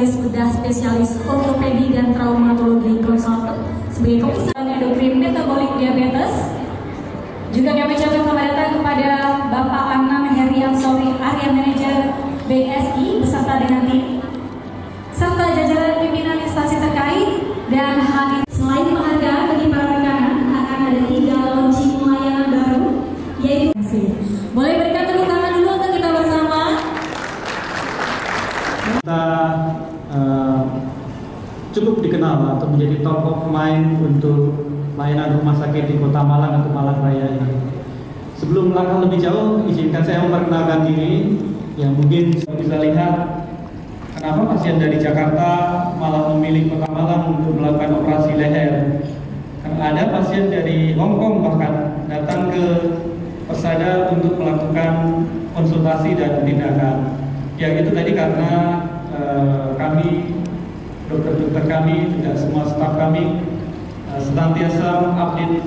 spesialis bedah, spesialis ortopedi dan traumatologi konsultan sebagai komisaris endokrin metabolik diabetes. Juga kami ucapkan selamat datang kepada Bapak Anam Heriansori, Area Manajer BSI beserta dengan tim, serta jajaran pimpinan instansi terkait. Dan hadir selain penghargaan bagi para rekanan, akan ada 3 launching layanan baru, yaitu boleh berikan tepuk tangan dulu untuk kita bersama. Kita cukup dikenal atau menjadi top of mind untuk layanan rumah sakit di Kota Malang atau Malang Raya ini. Sebelum melangkah lebih jauh, izinkan saya memperkenalkan diri. Yang mungkin bisa lihat kenapa pasien dari Jakarta malah memilih Kota Malang untuk melakukan operasi leher. Karena ada pasien dari Hong Kong bahkan datang ke Persada untuk melakukan konsultasi dan tindakan. Yang itu tadi karena kami, dokter-dokter kami, tidak semua staf kami senantiasa mengupdate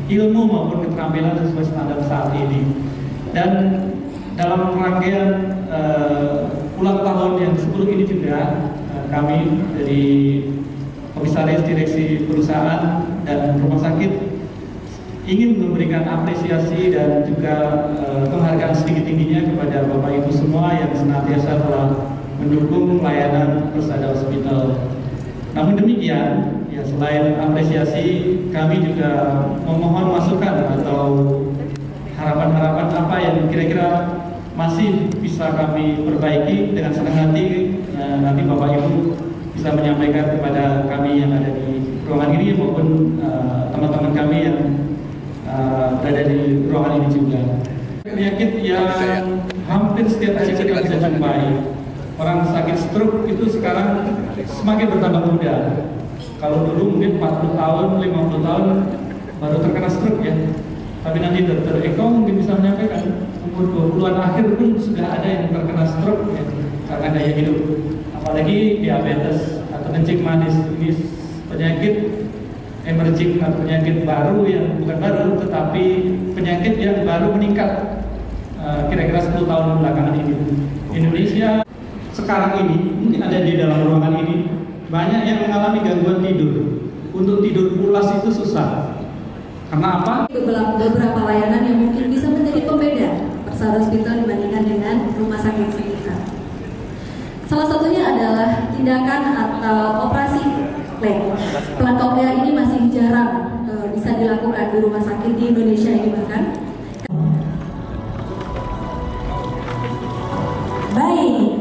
ilmu maupun keterampilan sesuai standar saat ini. Dan dalam rangkaian ulang tahun yang ke-10 ini juga kami dari Komisaris Direksi Perusahaan dan Rumah Sakit ingin memberikan apresiasi dan juga penghargaan setinggi-tingginya kepada Bapak Ibu semua yang senantiasa telah mendukung layanan Persada Hospital. Namun demikian, ya selain apresiasi, kami juga memohon masukan atau harapan-harapan apa yang kira-kira masih bisa kami perbaiki. Dengan senang hati nanti Bapak Ibu bisa menyampaikan kepada kami yang ada di ruangan ini maupun teman-teman kami yang berada di ruangan ini juga. Penyakit yang hampir setiap hari kita bisa jumpai. Orang sakit stroke itu sekarang semakin bertambah muda. Kalau dulu mungkin 40 tahun, 50 tahun baru terkena stroke ya. Tapi nanti Dr. Eko mungkin bisa menyampaikan umur 20-an akhir pun sudah ada yang terkena stroke ya, karena gaya hidup. Apalagi diabetes atau kencing manis, ini penyakit emerging atau penyakit baru yang bukan baru, tetapi penyakit yang baru meningkat kira-kira 10 tahun belakangan ini. Indonesia sekarang ini, mungkin ada di dalam ruangan ini, banyak yang mengalami gangguan tidur. Untuk tidur pulas itu susah. Karena apa? Beberapa layanan yang mungkin bisa menjadi pembeda Persada Hospital dibandingkan dengan rumah sakit sekitar. Salah satunya adalah tindakan atau operasi plan. Plan cochlear ini masih jarang bisa dilakukan di rumah sakit di Indonesia ini bahkan. Baik,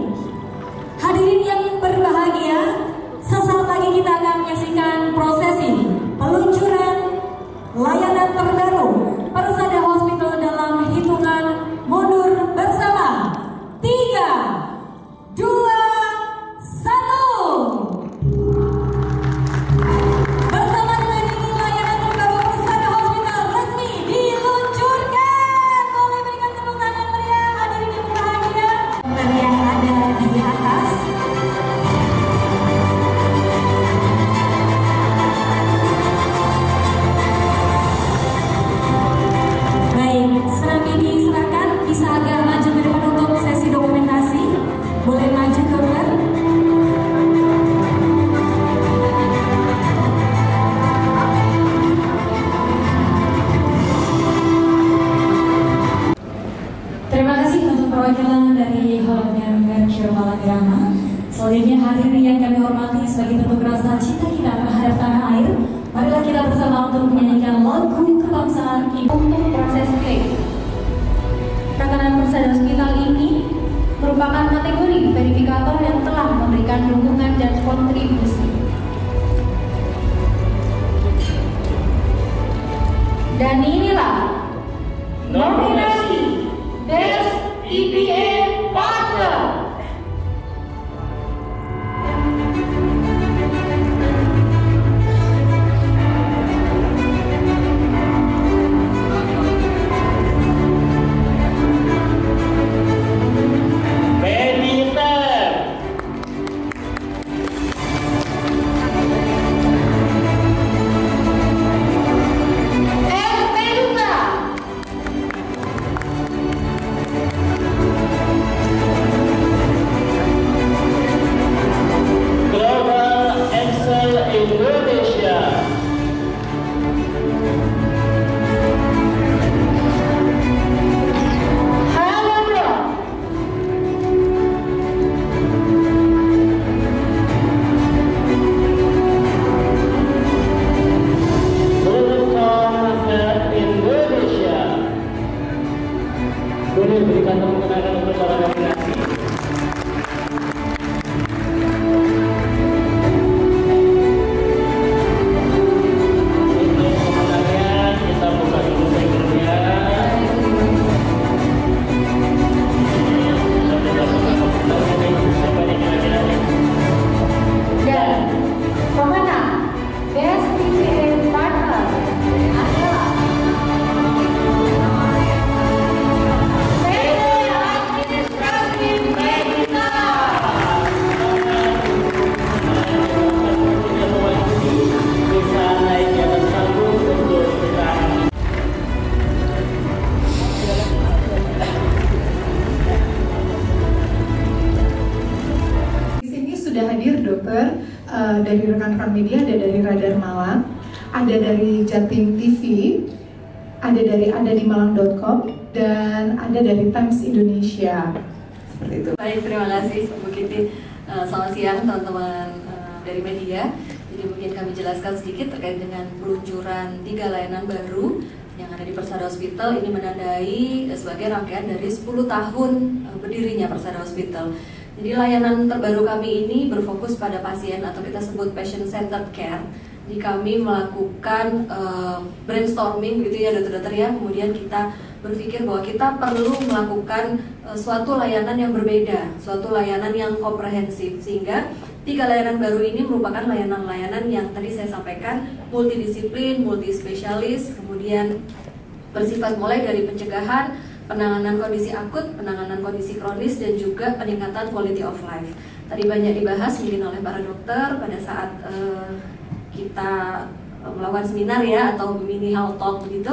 hadirin yang berbahagia, sesaat lagi kita akan menyaksikan prosesi peluncuran layanan terbaru Persada Hospital dalam hitungan mundur bersama 3, 2, 1. Bersama dengan ini layanan terbaru Persada Hospital resmi diluncurkan. Boleh berikan tepuk tangan meriah hadirin yang berbahagia. Yang ada di atas. Baik, senang diserahkan, bisa agak maju ke depan untuk sesi dokumentasi. Boleh maju dokter. Terima kasih untuk perwakilan dari Hollandnya Mercure Malagrama. Selanjutnya hadirin yang kami hormati, sebagai bentuk rasa cinta kita terhadap tanah air, marilah kita bersama untuk menyanyikan lagu kebangsaan ini. Untuk proses klik rekanan Persada Hospital ini merupakan kategori verifikator yang telah memberikan dukungan dan kontribusi. Dan inilah nominasi Best EPA Partner. dokter, dari rekan-rekan media, ada dari Radar Malang, ada dari Jatim TV, ada di malang.com, dan ada dari Times Indonesia. Seperti itu. Baik, terima kasih Bu Kiti. Selamat siang teman-teman dari media. Jadi mungkin kami jelaskan sedikit terkait dengan peluncuran 3 layanan baru yang ada di Persada Hospital. Ini menandai sebagai rangkaian dari 10 tahun berdirinya Persada Hospital. Jadi layanan terbaru kami ini berfokus pada pasien atau kita sebut patient-centered care. Jadi kami melakukan brainstorming gitu ya dokter-dokter ya, kemudian kita berpikir bahwa kita perlu melakukan suatu layanan yang berbeda, suatu layanan yang komprehensif, sehingga 3 layanan baru ini merupakan layanan-layanan yang tadi saya sampaikan multidisiplin, multispesialis, kemudian bersifat mulai dari pencegahan, penanganan kondisi akut, penanganan kondisi kronis, dan juga peningkatan quality of life. Tadi banyak dibahas mungkin oleh para dokter pada saat kita melakukan seminar ya atau mini health talk begitu,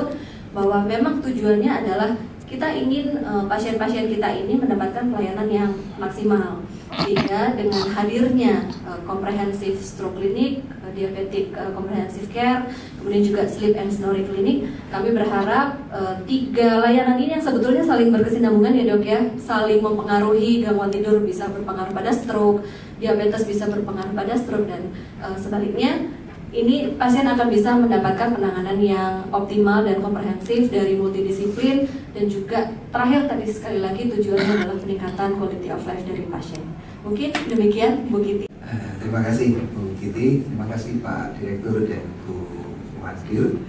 bahwa memang tujuannya adalah kita ingin pasien-pasien kita ini mendapatkan pelayanan yang maksimal, sehingga dengan hadirnya comprehensive stroke clinic, diabetic comprehensive care, kemudian juga sleep and snoring clinic, kami berharap 3 layanan ini yang sebetulnya saling berkesinambungan ya dok ya, saling mempengaruhi. Gangguan tidur bisa berpengaruh pada stroke, diabetes bisa berpengaruh pada stroke, dan sebaliknya ini pasien akan bisa mendapatkan penanganan yang optimal dan komprehensif dari multidisiplin, dan juga terakhir tadi sekali lagi tujuannya adalah peningkatan quality of life dari pasien. Mungkin demikian Bu Kiti. Terima kasih Bu Kiti, terima kasih Pak Direktur dan Bu Wadil,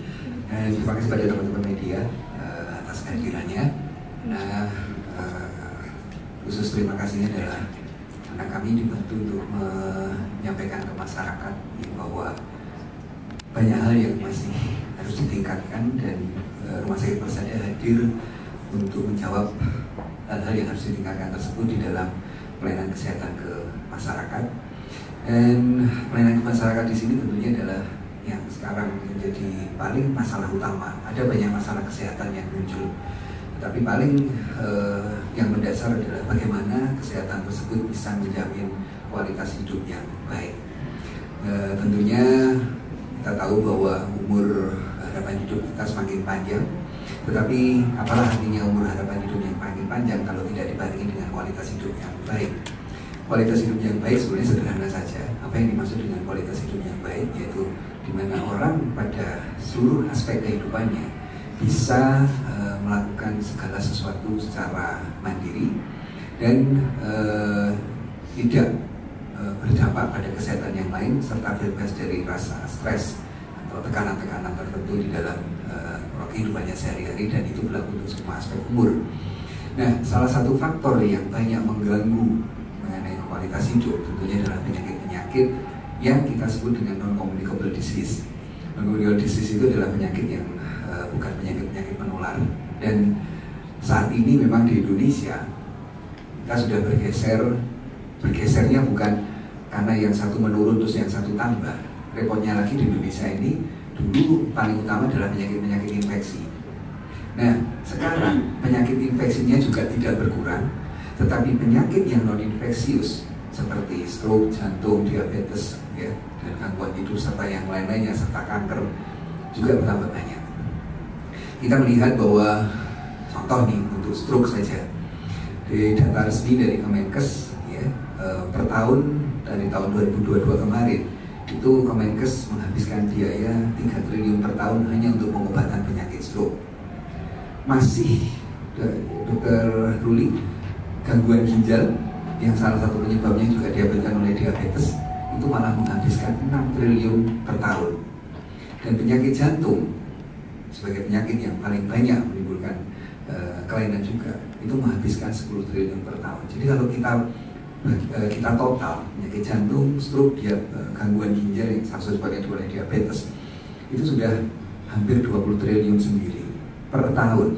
terima kasih pada teman-teman media atas kehadirannya. Khusus terima kasihnya adalah karena kami dibantu untuk menyampaikan ke masyarakat bahwa banyak hal yang masih harus ditingkatkan, dan Rumah Sakit Persada hadir untuk menjawab hal-hal yang harus ditingkatkan tersebut di dalam pelayanan kesehatan ke masyarakat. Dan pelayanan ke masyarakat di sini tentunya adalah yang sekarang menjadi paling masalah utama. Ada banyak masalah kesehatan yang muncul, tapi paling yang mendasar adalah bagaimana kesehatan tersebut bisa menjamin kualitas hidup yang baik. Tentunya kita tahu bahwa umur harapan hidup kita semakin panjang, tetapi apalah artinya umur harapan hidup yang makin panjang kalau tidak dibarengi dengan kualitas hidup yang baik. Kualitas hidup yang baik sebenarnya sederhana saja. Apa yang dimaksud dengan kualitas hidup yang baik, yaitu di mana orang pada seluruh aspek kehidupannya bisa melakukan segala sesuatu secara mandiri dan tidak berdampak pada kesehatan yang lain, serta bebas dari rasa stres atau tekanan-tekanan tertentu di dalam kehidupannya sehari-hari, dan itu berlaku untuk semua aspek umur. Nah, salah satu faktor yang banyak mengganggu mengenai kualitas hidup tentunya adalah penyakit-penyakit yang kita sebut dengan non-communicable disease. Non-communicable disease itu adalah penyakit yang bukan penyakit-penyakit menular, dan saat ini memang di Indonesia kita sudah bergesernya bukan karena yang satu menurun terus yang satu tambah. Repotnya lagi di Indonesia ini dulu paling utama adalah penyakit-penyakit infeksi. Nah, sekarang penyakit infeksinya juga tidak berkurang, tetapi penyakit yang non infeksius seperti stroke, jantung, diabetes, ya, dan gangguan tidur serta yang lain-lainnya serta kanker juga bertambah banyak. Kita melihat bahwa contoh nih untuk stroke saja, di data resmi dari Kemenkes ya, per tahun dari tahun 2022 kemarin itu Kemenkes menghabiskan biaya 3 triliun per tahun hanya untuk pengobatan penyakit stroke. Masih Dr. Ruli, gangguan ginjal yang salah satu penyebabnya juga diakibatkan oleh diabetes itu malah menghabiskan 6 triliun per tahun. Dan penyakit jantung sebagai penyakit yang paling banyak menimbulkan kelainan juga itu menghabiskan 10 triliun per tahun. Jadi kalau kita total penyakit jantung, stroke, gangguan ginjal yang salah satunya oleh diabetes itu sudah hampir 20 triliun sendiri per tahun.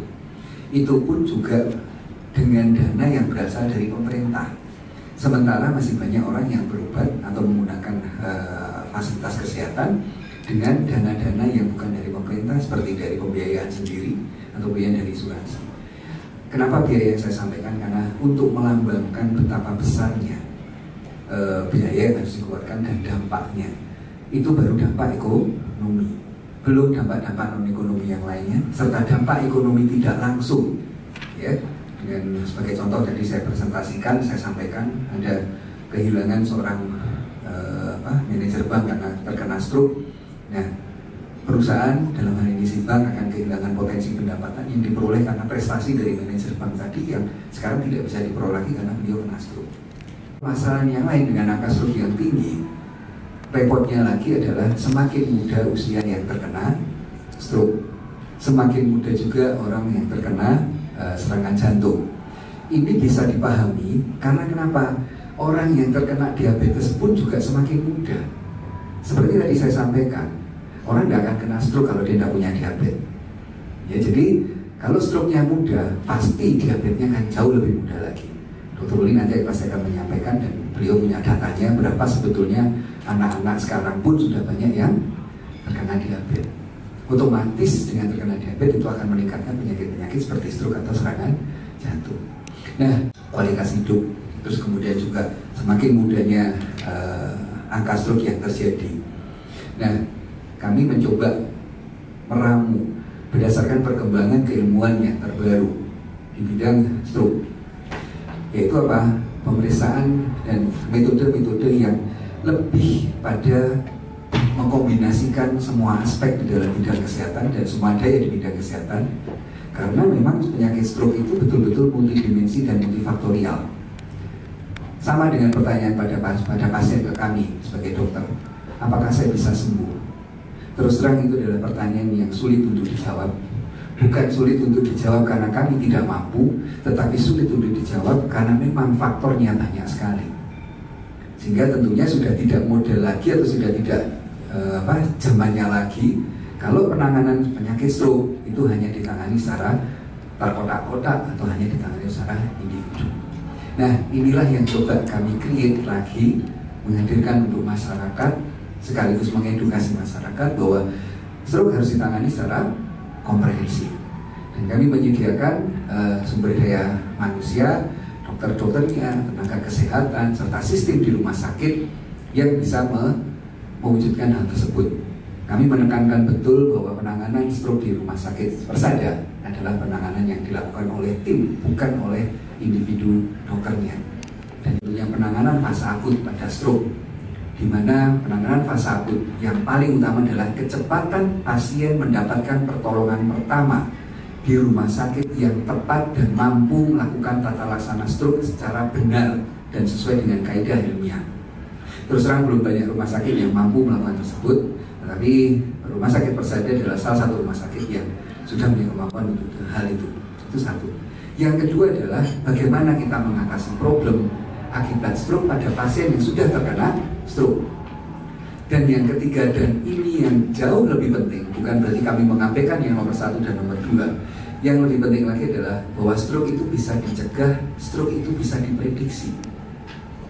Itu pun juga dengan dana yang berasal dari pemerintah. Sementara masih banyak orang yang berobat atau menggunakan fasilitas kesehatan dengan dana-dana yang bukan dari pemerintah, seperti dari pembiayaan sendiri atau biaya dari asuransi. Kenapa biaya yang saya sampaikan? Karena untuk melambangkan betapa besarnya biaya yang harus dikeluarkan dan dampaknya. Itu baru dampak ekonomi, belum dampak-dampak non-ekonomi yang lainnya, serta dampak ekonomi tidak langsung. Ya, dengan sebagai contoh tadi saya presentasikan, saya sampaikan ada kehilangan seorang manajer bank karena terkena stroke. Nah, perusahaan dalam hal ini si bank akan kehilangan potensi pendapatan yang diperoleh karena prestasi dari manajer bank tadi yang sekarang tidak bisa diperoleh lagi karena beliau kena stroke. Masalah yang lain dengan angka stroke yang tinggi, repotnya lagi adalah semakin muda usia yang terkena stroke, semakin muda juga orang yang terkena serangan jantung. Ini bisa dipahami karena kenapa? Orang yang terkena diabetes pun juga semakin muda. Seperti tadi saya sampaikan, orang tidak akan kena stroke kalau dia tidak punya diabetes. Ya, jadi kalau stroke-nya muda, pasti diabetesnya akan jauh lebih muda lagi. Dr. Uli nanti pasti akan menyampaikan dan beliau punya datanya berapa sebetulnya anak-anak sekarang pun sudah banyak yang terkena diabetes. Otomatis dengan terkena diabetes itu akan meningkatkan penyakit-penyakit seperti stroke atau serangan jantung. Nah, kualitas hidup, terus kemudian juga semakin mudanya angka stroke yang terjadi. Nah, kami mencoba meramu berdasarkan perkembangan keilmuan yang terbaru di bidang stroke, yaitu apa? Pemeriksaan dan metode-metode yang lebih pada mengkombinasikan semua aspek di dalam bidang kesehatan dan semua daya di bidang kesehatan, karena memang penyakit stroke itu betul-betul multidimensi dan multifaktorial. Sama dengan pertanyaan pada pasien ke kami sebagai dokter, apakah saya bisa sembuh? Terus terang itu adalah pertanyaan yang sulit untuk dijawab. Bukan sulit untuk dijawab karena kami tidak mampu, tetapi sulit untuk dijawab karena memang faktornya banyak sekali. Sehingga tentunya sudah tidak model lagi atau sudah tidak zamannya lagi kalau penanganan penyakit stroke itu hanya ditangani secara terkotak-kotak atau hanya ditangani secara individu. Nah, inilah yang coba kami create lagi, menghadirkan untuk masyarakat sekaligus mengedukasi masyarakat bahwa stroke harus ditangani secara komprehensif. Dan kami menyediakan sumber daya manusia, dokter-dokternya, tenaga kesehatan, serta sistem di rumah sakit yang bisa mewujudkan hal tersebut. Kami menekankan betul bahwa penanganan stroke di rumah sakit Persada adalah penanganan yang dilakukan oleh tim, bukan oleh individu dokternya. Dan tentunya penanganan fase akut pada stroke, di mana penanganan fase akut yang paling utama adalah kecepatan pasien mendapatkan pertolongan pertama di rumah sakit yang tepat dan mampu melakukan tata laksana stroke secara benar dan sesuai dengan kaidah ilmiah. Terus terang belum banyak rumah sakit yang mampu melakukan tersebut, tetapi rumah sakit Persada adalah salah satu rumah sakit yang sudah punya kemampuan untuk hal itu. Itu satu. Yang kedua adalah bagaimana kita mengatasi problem akibat stroke pada pasien yang sudah terkena stroke. Dan yang ketiga, dan ini yang jauh lebih penting, bukan berarti kami mengabaikan yang nomor 1 dan nomor 2. Yang lebih penting lagi adalah bahwa stroke itu bisa dicegah, stroke itu bisa diprediksi.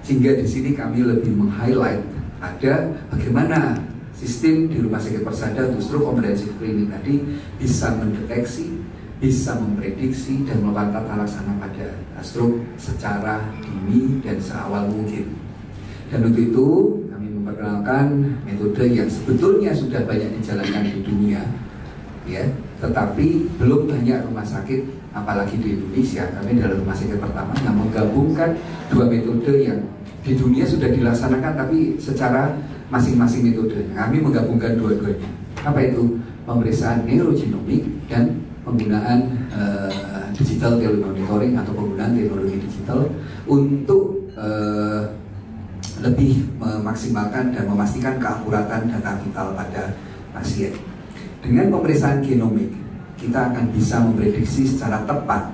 Sehingga di sini kami lebih meng-highlight ada bagaimana sistem di Rumah Sakit Persada untuk stroke comprehensive clinic tadi bisa mendeteksi, bisa memprediksi dan melakukan tata laksana pada stroke secara dini dan seawal mungkin. Dan untuk itu kami memperkenalkan metode yang sebetulnya sudah banyak dijalankan di dunia, ya, tetapi belum banyak rumah sakit, apalagi di Indonesia. Kami adalah rumah sakit pertama yang menggabungkan dua metode yang di dunia sudah dilaksanakan, tapi secara masing-masing metode. Kami menggabungkan dua-duanya. Apa itu? Pemeriksaan neurogenomik dan penggunaan digital telemonitoring atau penggunaan teknologi digital untuk lebih memaksimalkan dan memastikan keakuratan data vital pada pasien. Dengan pemeriksaan genomik, kita akan bisa memprediksi secara tepat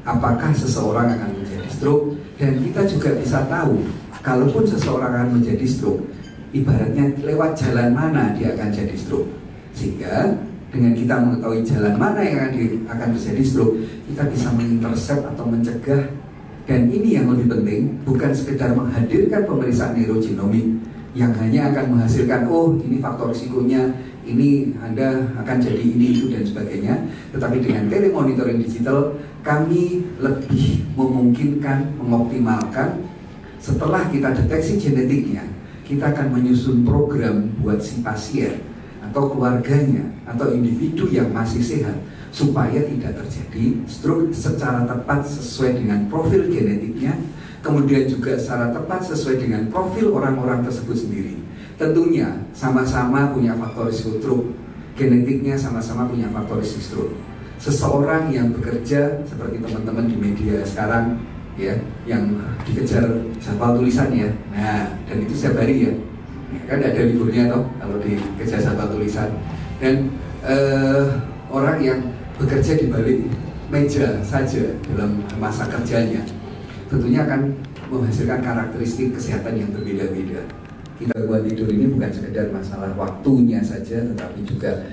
apakah seseorang akan menjadi stroke, dan kita juga bisa tahu kalaupun seseorang akan menjadi stroke, ibaratnya lewat jalan mana dia akan jadi stroke. Sehingga dengan kita mengetahui jalan mana yang akan terjadi stroke, kita bisa mengintercept atau mencegah. Dan ini yang lebih penting, bukan sekedar menghadirkan pemeriksaan neurogenomik yang hanya akan menghasilkan, oh ini faktor risikonya, ini Anda akan jadi ini, itu dan sebagainya. Tetapi dengan telemonitoring digital, kami lebih memungkinkan, mengoptimalkan Setelah kita deteksi genetiknya, kita akan menyusun program buat si pasien atau keluarganya atau individu yang masih sehat supaya tidak terjadi stroke secara tepat sesuai dengan profil genetiknya, kemudian juga secara tepat sesuai dengan profil orang-orang tersebut sendiri. Tentunya sama-sama punya faktor risiko stroke, genetiknya sama-sama punya faktor risiko stroke. Seseorang yang bekerja seperti teman-teman di media sekarang ya, yang dikejar jadwal tulisan ya, nah dan itu setiap hari ya, kan ada liburnya toh kalau dikejar jadwal tulisan. Dan orang yang bekerja di balik meja saja dalam masa kerjanya tentunya akan menghasilkan karakteristik kesehatan yang berbeda-beda. Gangguan tidur ini bukan sekedar masalah waktunya saja, tetapi juga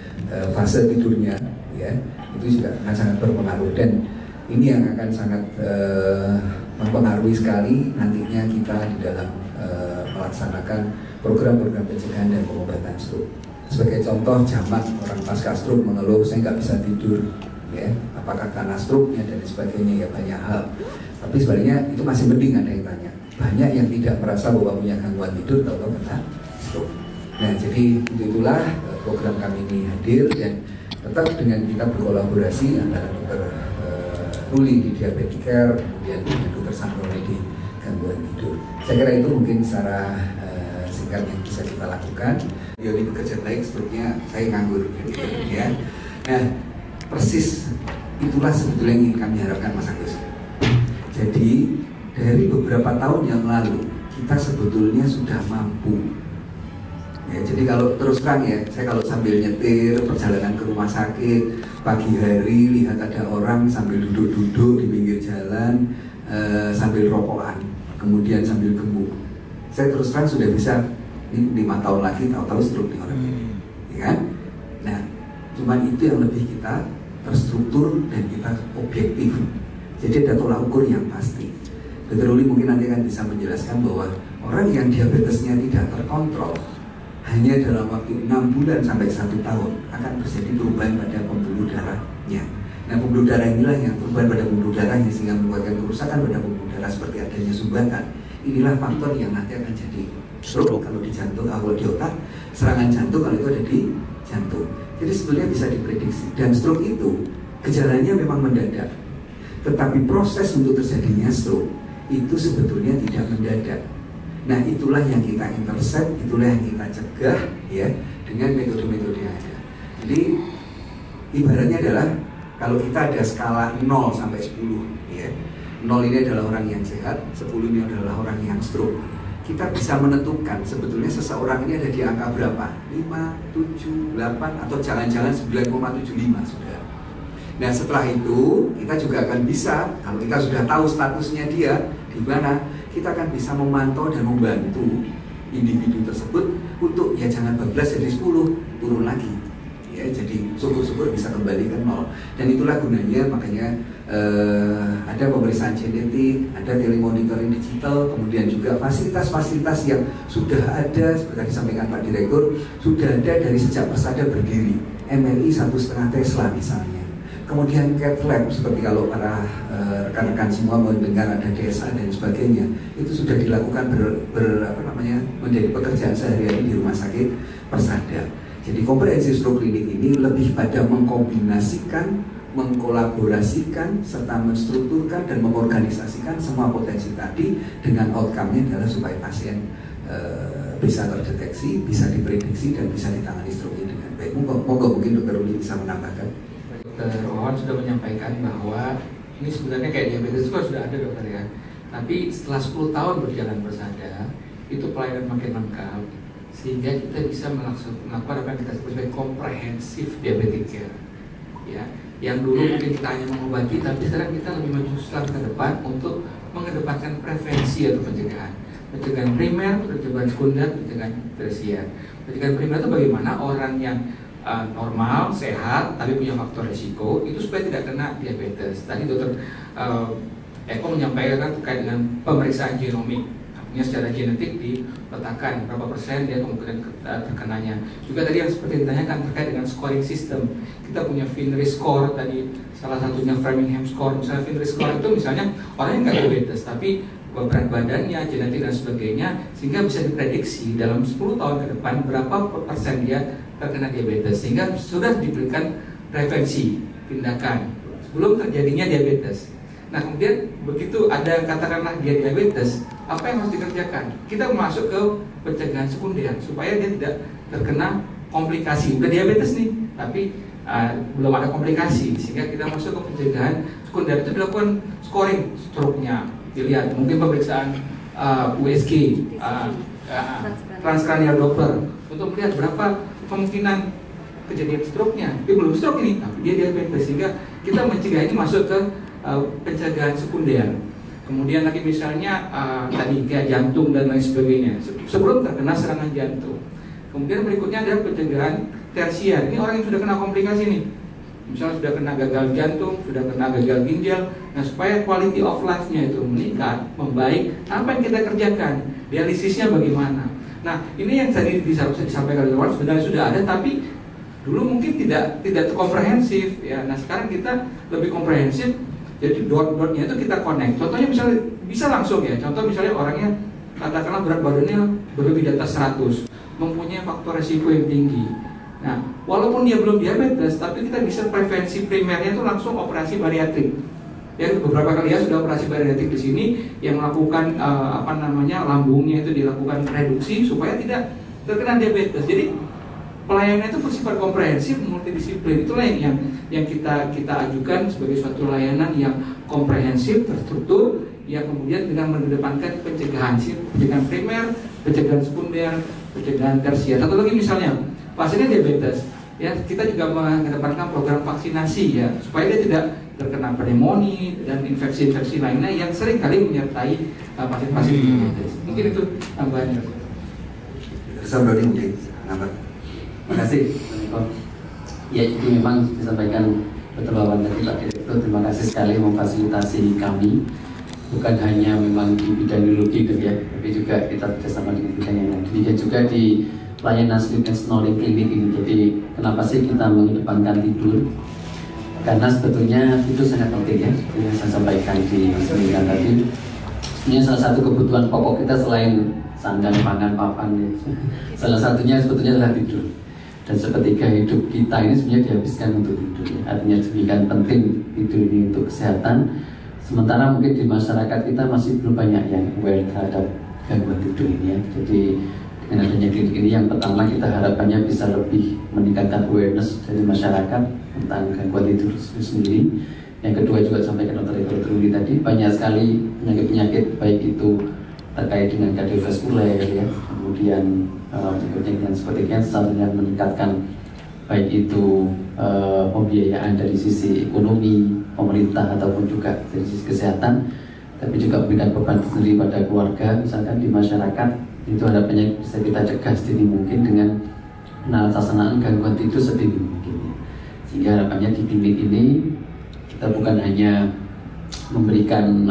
fase tidurnya ya, itu juga akan sangat berpengaruh, dan ini yang akan sangat mempengaruhi sekali nantinya kita di dalam melaksanakan program-program pencegahan dan pengobatan stroke. Sebagai contoh, jamak orang pasca stroke mengeluh, saya nggak bisa tidur, ya, apakah karena stroke-nya dan sebagainya, ya banyak hal. Tapi sebenarnya itu masih mending ada yang tanya. Banyak yang tidak merasa bahwa punya gangguan tidur atau kena stroke. Nah, jadi itulah program kami ini hadir, dan tetap dengan kita berkolaborasi antara dokter Ruli di Diabetes Care, kemudian dengan dokter Sandroni di gangguan tidur. Saya kira itu mungkin secara singkat yang bisa kita lakukan. Dia ini bekerja baik, stroke-nya saya nganggur, ya. Nah, persis itulah sebetulnya yang ingin kami harapkan, Mas Agus. Jadi dari beberapa tahun yang lalu kita sebetulnya sudah mampu. Ya, jadi kalau terus terang ya, saya kalau sambil nyetir perjalanan ke rumah sakit pagi hari, lihat ada orang sambil duduk-duduk di pinggir jalan sambil rokokan, kemudian sambil gemuk, saya terus terang sudah bisa, ini 5 tahun lagi tahu-tahu stroke nih orang ini, ya kan? Nah, cuman itu yang lebih kita terstruktur dan kita objektif. Jadi ada tolak ukur yang pasti. Dr. Ruli mungkin nanti akan bisa menjelaskan bahwa orang yang diabetesnya tidak terkontrol, hanya dalam waktu 6 bulan sampai 1 tahun akan terjadi perubahan pada pembuluh darahnya. Nah, pembuluh darah inilah yang perubahan pada pembuluh darahnya sehingga menyebabkan kerusakan pada pembuluh darah seperti adanya sumbatan. Inilah faktor yang nanti akan jadi stroke kalau di jantung, kalau di otak, serangan jantung kalau itu ada di jantung. Jadi sebenarnya bisa diprediksi, dan stroke itu gejalanya memang mendadak. Tetapi proses untuk terjadinya stroke itu sebetulnya tidak mendadak. Nah, itulah yang kita intercept, itulah yang kita cegah ya dengan metode-metode yang ada. Jadi ibaratnya adalah kalau kita ada skala 0 sampai 10 ya. 0 ini adalah orang yang sehat, 10 ini adalah orang yang stroke. Kita bisa menentukan sebetulnya seseorang ini ada di angka berapa? 5, 7, 8 atau jangan-jangan 9,75 sudah. Nah, setelah itu kita juga akan bisa, kalau kita sudah tahu statusnya dia di mana, kita akan bisa memantau dan membantu individu tersebut untuk ya jangan bablas jadi 10, turun lagi. Ya, jadi syukur-syukur bisa kembali ke 0. Dan itulah gunanya, makanya ada pemeriksaan genetik, ada telemonitoring digital, kemudian juga fasilitas-fasilitas yang sudah ada, seperti disampaikan Pak Direktur, sudah ada dari sejak Persada berdiri. MRI 1,5 Tesla misalnya. Kemudian cath lab, seperti kalau para rekan-rekan semua mendengar ada DSA dan sebagainya, itu sudah dilakukan menjadi pekerjaan sehari-hari di rumah sakit Persada. Jadi comprehensive stroke clinic ini lebih pada mengkombinasikan, mengkolaborasikan, serta menstrukturkan dan mengorganisasikan semua potensi tadi, dengan outcome-nya adalah supaya pasien bisa terdeteksi, bisa diprediksi, dan bisa ditangani stroke-nya dengan baik. Monggo mungkin Dr. Ruli bisa menambahkan. Dr. Wawan sudah menyampaikan bahwa ini sebenarnya kayak diabetes itu sudah ada, dokter ya. Tapi setelah 10 tahun berjalan Persada, itu pelayanan makin lengkap, sehingga kita bisa melakukan apa yang kita sebut sebagai comprehensive diabetic care. Ya, yang dulu mungkin kita hanya mengobati, tapi sekarang kita lebih maju ke depan untuk mengedepankan prevensi atau pencegahan. Pencegahan primer, pencegahan sekunder, pencegahan tersier. Pencegahan primer itu bagaimana orang yang normal, sehat, tapi punya faktor risiko itu supaya tidak kena diabetes. Tadi Dr. Eko menyampaikan terkait dengan pemeriksaan genomik, artinya secara genetik dipetakan berapa persen dia kemungkinan terkenanya. Juga tadi yang seperti ditanyakan terkait dengan scoring system, kita punya Finri score tadi, salah satunya Framingham score. Misalnya Finri score itu misalnya orang yang nggak diabetes tapi berat badannya, genetik dan sebagainya, sehingga bisa diprediksi dalam 10 tahun ke depan berapa persen dia terkena diabetes, sehingga sudah diberikan prevensi tindakan sebelum terjadinya diabetes. Nah kemudian begitu ada katakanlah dia diabetes, apa yang harus dikerjakan? Kita masuk ke pencegahan sekunder supaya dia tidak terkena komplikasi. Udah diabetes nih, tapi belum ada komplikasi, sehingga kita masuk ke pencegahan sekunder. Itu dilakukan scoring stroke-nya, dilihat mungkin pemeriksaan USG, transkranial Doppler, untuk melihat berapa kemungkinan kejadian stroke-nya. Dia belum stroke ini, tapi dia diabetes, sehingga kita mencegah ini masuk ke pencegahan sekunder. Kemudian lagi misalnya tadi kayak jantung dan lain sebagainya sebelum terkena serangan jantung. Kemudian berikutnya adalah pencegahan tersier. Ini orang yang sudah kena komplikasi nih, misalnya sudah kena gagal jantung, sudah kena gagal ginjal. Nah supaya quality of life-nya itu meningkat, membaik, apa yang kita kerjakan? Dialisisnya bagaimana? Nah ini yang tadi disampaikan oleh Lawrence sebenarnya sudah ada, tapi dulu mungkin tidak komprehensif ya. Nah sekarang kita lebih komprehensif. Jadi dot-dotnya itu kita connect. Contohnya misalnya bisa langsung ya. Contoh misalnya orangnya katakanlah berat badannya berlebih di atas 100, mempunyai faktor resiko yang tinggi. Nah, walaupun dia belum diabetes, tapi kita bisa prevensi primernya itu langsung operasi bariatrik. Ya beberapa kali ya sudah operasi bariatrik di sini yang melakukan lambungnya itu dilakukan reduksi supaya tidak terkena diabetes. Jadi pelayanan itu bersifat komprehensif, multidisiplin. Itulah yang kita ajukan sebagai suatu layanan yang komprehensif, terstruktur, yang kemudian dengan mengedepankan pencegahan primer, pencegahan sekunder, pencegahan tersier. Satu lagi misalnya pasiennya diabetes, ya kita juga mengedepankan program vaksinasi ya supaya dia tidak terkena pneumonia dan infeksi-infeksi lainnya yang sering kali menyertai pasien-pasien diabetes. Mungkin itu tambahannya. Sampai mungkin nambah. Terima kasih. Ya itu memang disampaikan betul Bapak tadi Pak Direktur. Terima kasih sekali memfasilitasi kami. Bukan hanya memang di bidang neurologi ya, tapi juga kita bersama dengan bidang yang lain. Demikian juga di pelayanan sleep and snoring klinik ini. Jadi kenapa sih kita mengedepankan tidur? Karena sebetulnya itu sangat penting ya. Yang saya sampaikan di seminar tadi. Ini salah satu kebutuhan pokok kita selain sandang, pangan, papan. Ya. Salah satunya sebetulnya adalah tidur. Dan sepertiga hidup kita ini sebenarnya dihabiskan untuk tidur ya. Artinya demikian penting tidur ini untuk kesehatan. Sementara mungkin di masyarakat kita masih belum banyak yang aware terhadap gangguan tidur ini ya. Jadi dengan adanya klinik ini yang pertama kita harapannya bisa lebih meningkatkan awareness dari masyarakat tentang gangguan tidur itu sendiri. Yang kedua juga sampaikan Dr. Ruli tadi, banyak sekali penyakit-penyakit baik itu terkait dengan kardiovaskuler ya, kemudian dengan seperti cancer yang meningkatkan baik itu pembiayaan dari sisi ekonomi pemerintah ataupun juga dari sisi kesehatan, tapi juga memberikan beban sendiri pada keluarga misalkan di masyarakat. Itu harapannya bisa kita cegah sedini mungkin dengan penelaksanaan gangguan tidur sedini mungkin ya. Sehingga harapannya di klinik ini kita bukan hanya memberikan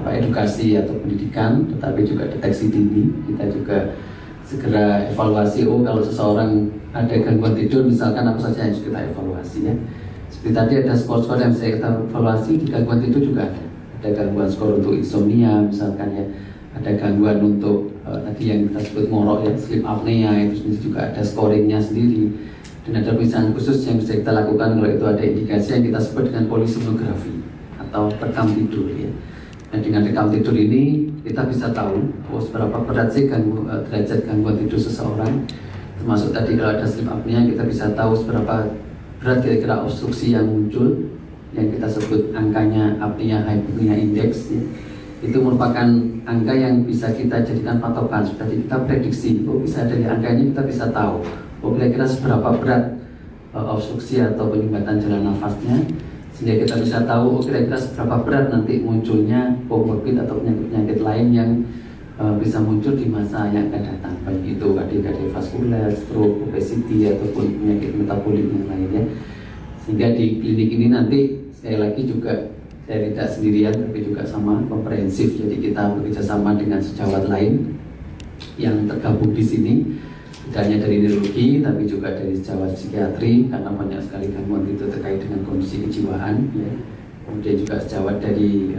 edukasi atau pendidikan, tetapi juga deteksi dini. Kita juga segera evaluasi, kalau seseorang ada gangguan tidur misalkan apa saja yang harus kita evaluasi ya. Seperti tadi ada skor-skor yang bisa kita evaluasi, di gangguan tidur juga ada gangguan skor untuk insomnia misalkan ya, ada gangguan untuk tadi yang kita sebut ngorok ya, sleep apnea, itu sendiri juga ada scoringnya sendiri. Dan ada pemeriksaan khusus yang bisa kita lakukan kalau itu ada indikasi yang kita sebut dengan polisomnografi atau rekam tidur ya. Nah dengan rekam tidur ini kita bisa tahu seberapa berat sih derajat gangguan tidur seseorang. Termasuk tadi kalau ada sleep apnea kita bisa tahu seberapa berat kira-kira obstruksi yang muncul, yang kita sebut angkanya apnea hypopnea index ya. Itu merupakan angka yang bisa kita jadikan patokan. Jadi kita prediksi, bisa dari angka ini kita bisa tahu kira-kira seberapa berat obstruksi atau penyumbatan jalan nafasnya, sehingga kita bisa tahu kira-kira seberapa berat nanti munculnya komorbid atau penyakit-penyakit lain yang bisa muncul di masa yang akan datang, baik itu kardiovaskuler, stroke, obesity ataupun penyakit metabolik yang lainnya. Sehingga di klinik ini nanti sekali lagi juga saya tidak sendirian, tapi juga sama komprehensif. Jadi kita bekerja sama dengan sejawat lain yang tergabung di sini, tidak hanya dari neurologi, tapi juga dari sejawat psikiatri, karena banyak sekali gangguan itu terkait dengan kondisi kejiwaan. Ya. kemudian juga sejawat dari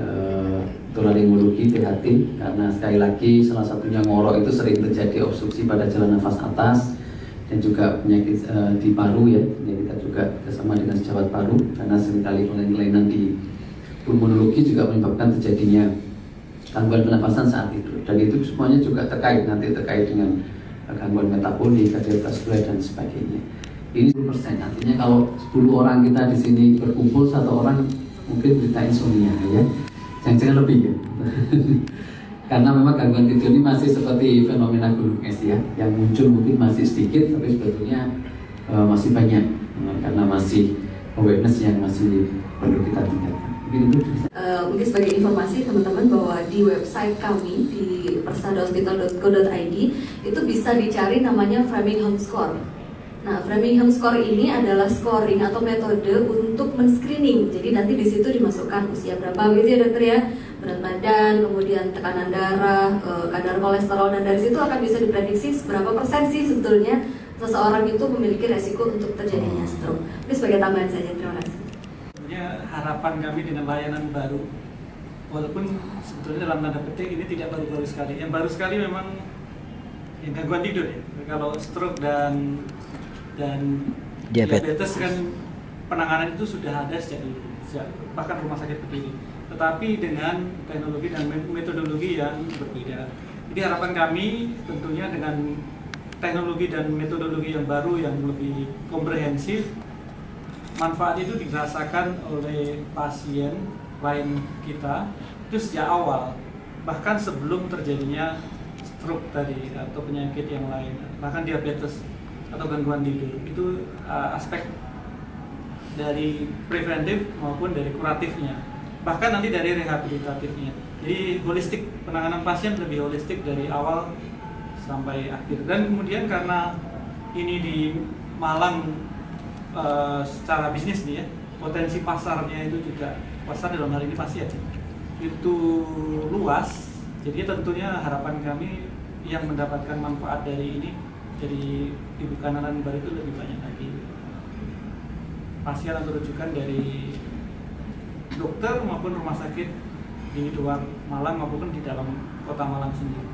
otolaryngologi THT, karena sekali lagi salah satunya ngorok itu sering terjadi obstruksi pada jalan nafas atas dan juga penyakit di paru ya. Jadi kita juga bersama dengan sejawat paru karena seringkali kelainan di pulmonologi juga menyebabkan terjadinya gangguan pernafasan saat tidur, dan itu semuanya juga terkait dengan gangguan metabolik, kardiovaskular dan sebagainya. Ini 10%, artinya kalau 10 orang kita di sini berkumpul, 1 orang mungkin berita insomnia ya, jangan lebih ya. Karena memang gangguan tidur ini masih seperti fenomena gunung es ya, yang muncul mungkin masih sedikit tapi sebetulnya masih banyak, karena masih awareness yang masih perlu kita tingkatkan. Mungkin sebagai informasi teman-teman bahwa di website kami di persadahospital.co.id itu bisa dicari namanya Framingham Score. Nah, Framingham Score ini adalah scoring atau metode untuk men-screening. Jadi nanti di situ dimasukkan usia berapa gitu ya dokter ya, berat badan, kemudian tekanan darah, kadar kolesterol, dan dari situ akan bisa diprediksi seberapa persen sih sebetulnya seseorang itu memiliki resiko untuk terjadinya stroke. Ini sebagai tambahan saja, terima kasih. Harapan kami dengan layanan baru, walaupun sebetulnya dalam tanda petik ini tidak baru-baru sekali. Yang baru sekali memang yang gangguan tidur ya. Kalau stroke dan diabetes kan penanganan itu sudah ada sejak dulu, bahkan rumah sakit berdiri. Tetapi dengan teknologi dan metodologi yang berbeda. Jadi harapan kami tentunya dengan teknologi dan metodologi yang baru yang lebih komprehensif, manfaat itu dirasakan oleh pasien klien kita itu sejak awal, bahkan sebelum terjadinya stroke tadi atau penyakit yang lain, bahkan diabetes atau gangguan tidur. Itu aspek dari preventif maupun dari kuratifnya, bahkan nanti dari rehabilitatifnya. Jadi holistik, penanganan pasien lebih holistik dari awal sampai akhir. Dan kemudian karena ini di Malang secara bisnis nih ya, potensi pasarnya itu juga, pasar dalam hal ini pasien itu luas. Jadi tentunya harapan kami yang mendapatkan manfaat dari ini, dari ibu kananan baru itu lebih banyak lagi pasien atau rujukan dari dokter maupun rumah sakit di luar Malang maupun di dalam kota Malang sendiri.